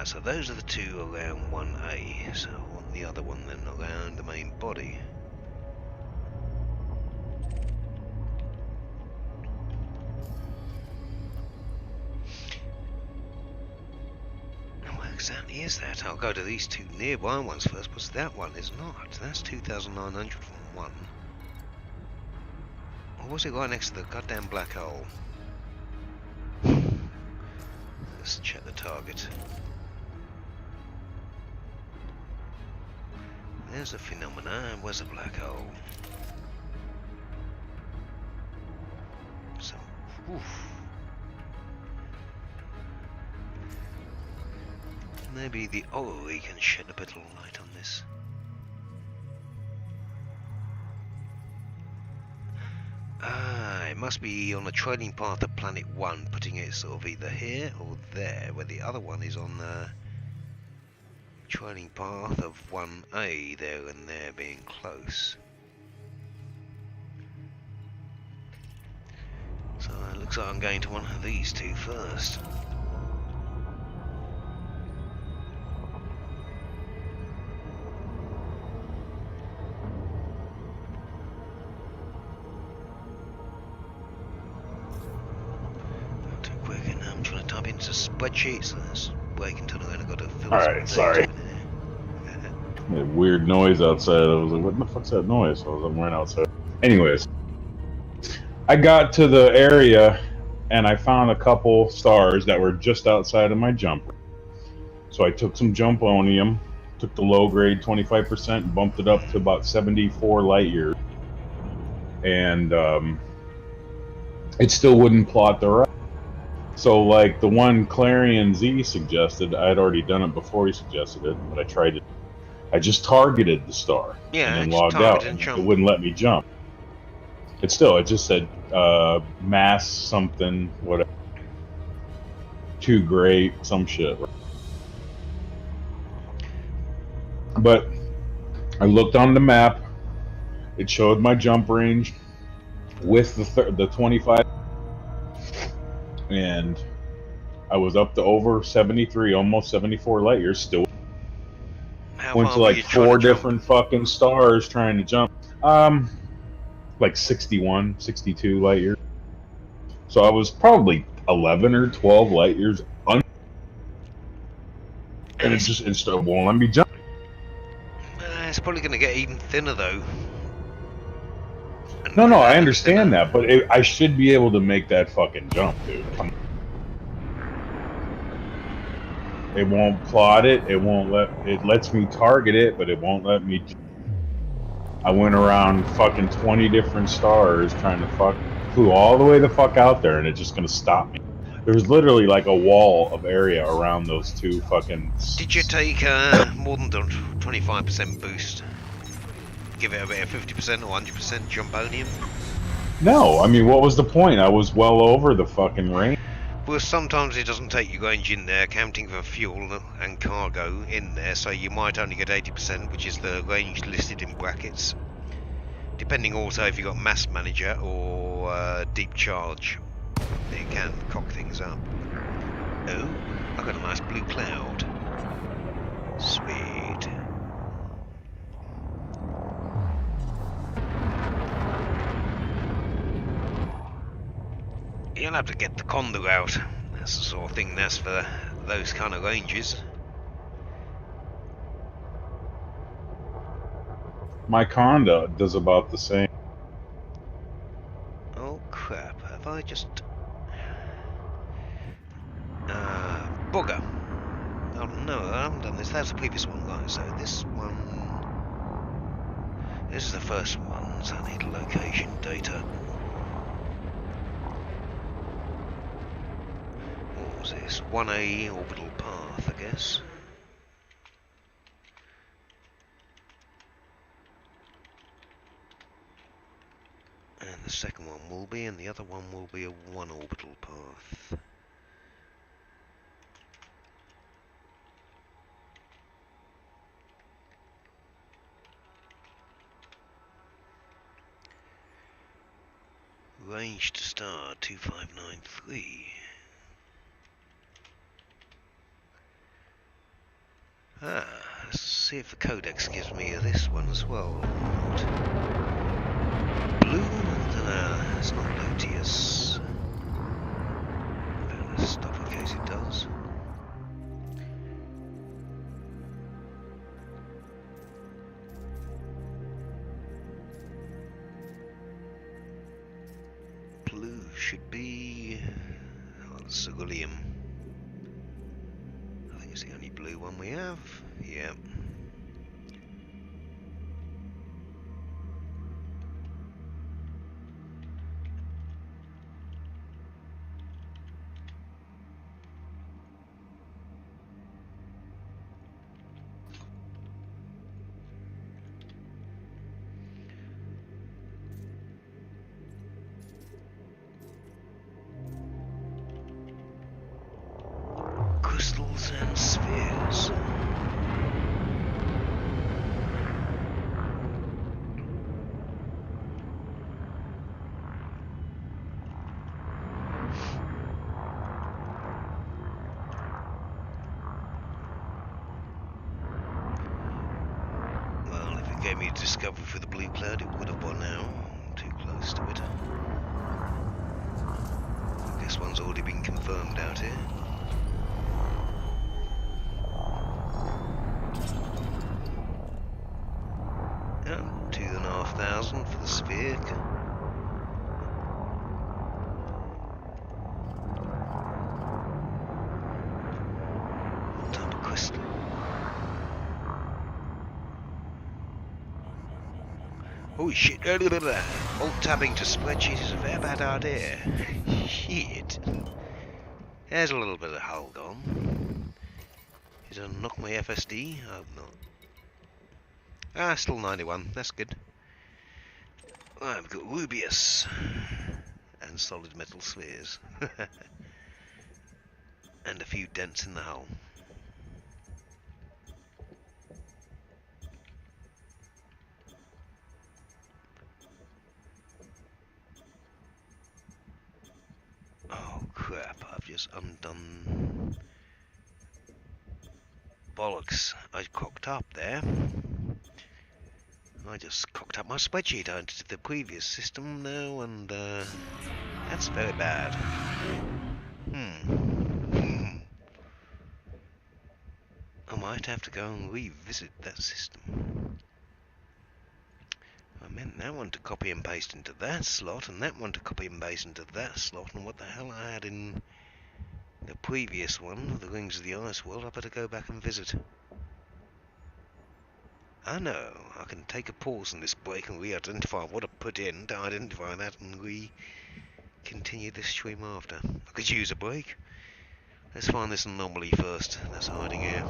So those are the two around 1A. So I want the other one then around the main body. Where exactly is that? I'll go to these two nearby ones first, because that one is not. That's 2,900 from one. Or was it right next to the goddamn black hole? Let's check the target. There's the phenomena, and where's the black hole? So, oof. Maybe the orrery can shed a bit of light on this. It must be on a trailing path of Planet 1, putting it sort of either here or there, where the other one is on the trailing path of 1A, there and there being close. So it looks like I'm going to one of these two first. Not too quick, and I'm trying to type into spreadsheets, and it's working until I've got to fill Alright, some sorry. data in here. A weird noise outside. I was like, what the fuck's that noise? I was like, outside. Anyways, I got to the area and I found a couple stars that were just outside of my jump. So I took some jumponium, took the low grade 25% and bumped it up to about 74 light years. And it still wouldn't plot the route. So like the one Clarion Z suggested, I had already done it before he suggested it, but I tried it. I just targeted the star Yeah, and then just logged target out, and and jump. it wouldn't let me jump. It just said mass something, whatever. Too great, some shit. But I looked on the map. It showed my jump range with the 25, and I was up to over 73, almost 74 light years. Still How went far to were like you trying 4 to jump? different fucking stars trying to jump. Like 61, 62 light years. So I was probably 11 or 12 light years and it won't let me jump. It's probably going to get even thinner though. And No, when I gets understand thinner- that, but I should be able to make that fucking jump, dude. Come on. It won't plot it. It won't let. It lets me target it, but it won't let me. I went around fucking 20 different stars trying to flew all the way the fuck out there, and it's just gonna stop me. There was literally like a wall of area around those two fucking. Did you take more than the 25% boost? Give it a bit of 50% or 100% jumponium? No, I mean, what was the point? I was well over the fucking range. Well, sometimes it doesn't take your range in there, counting for fuel and cargo in there, so you might only get 80%, which is the range listed in brackets. Depending also if you've got mass manager or deep charge, it can cock things up. Oh, I've got a nice blue cloud. Sweet. You'll have to get the condo out. That's the sort of thing that's for those kind of ranges. My Conda does about the same. Oh crap, have I just... bugger. Oh no, I haven't done this. That's the previous one, right? So this one... This is the first one, so I need location data. What was this? 1A orbital path, I guess. And the second one will be, and the other one will be a 1 orbital path. Range to star 2593. Let's see if the codex gives me this one as well. Blue? It's not Lotius. Better stop in case it does. Blue should be... Oh, the Ceruleum. I think it's the only blue one we have. Yep. Crystals and spheres. Well, if it gave me a discovery for the blue cloud, it would have by now. I'm too close to it. I guess one's already been confirmed out here. Oh, 2,500 for the sphere. What type of crystal? Oh shit, alt-tabbing to spreadsheet is a very bad idea. Shit. There's a little bit of hull gone. Is it unlock my FSD? I hope not. Ah, still 91, that's good. I've got Rubius and solid metal spheres. And a few dents in the hull. Oh crap, I've just undone... Bollocks, I cocked up there. I just cocked up my spreadsheet. I entered the previous system now, and that's very bad. I might have to go and revisit that system. I meant that one to copy and paste into that slot, and that one to copy and paste into that slot, and what the hell I had in the previous one, the Rings of the Ice World, I better go back and visit. I know. I can take a pause on this break and re-identify what I put in to identify that, and we continue this stream after. I could use a break. Let's find this anomaly first that's hiding here.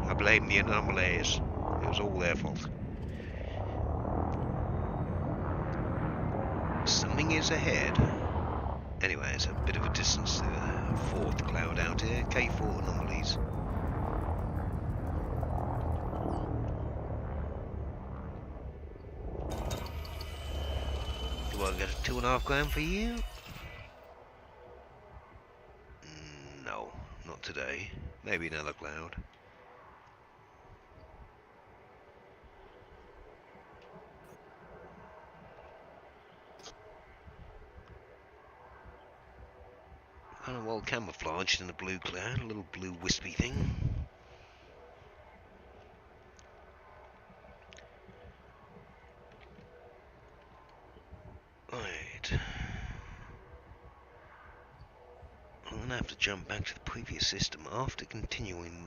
I blame the anomalies. It was all their fault. Something is ahead. Anyway, it's a bit of a distance to the fourth cloud out here. K4 anomalies. Do I get a 2.5 grand for you? No, not today. Maybe another cloud. Kind of well camouflaged in a blue cloud, a little blue wispy thing. Right. I'm gonna have to jump back to the previous system after continuing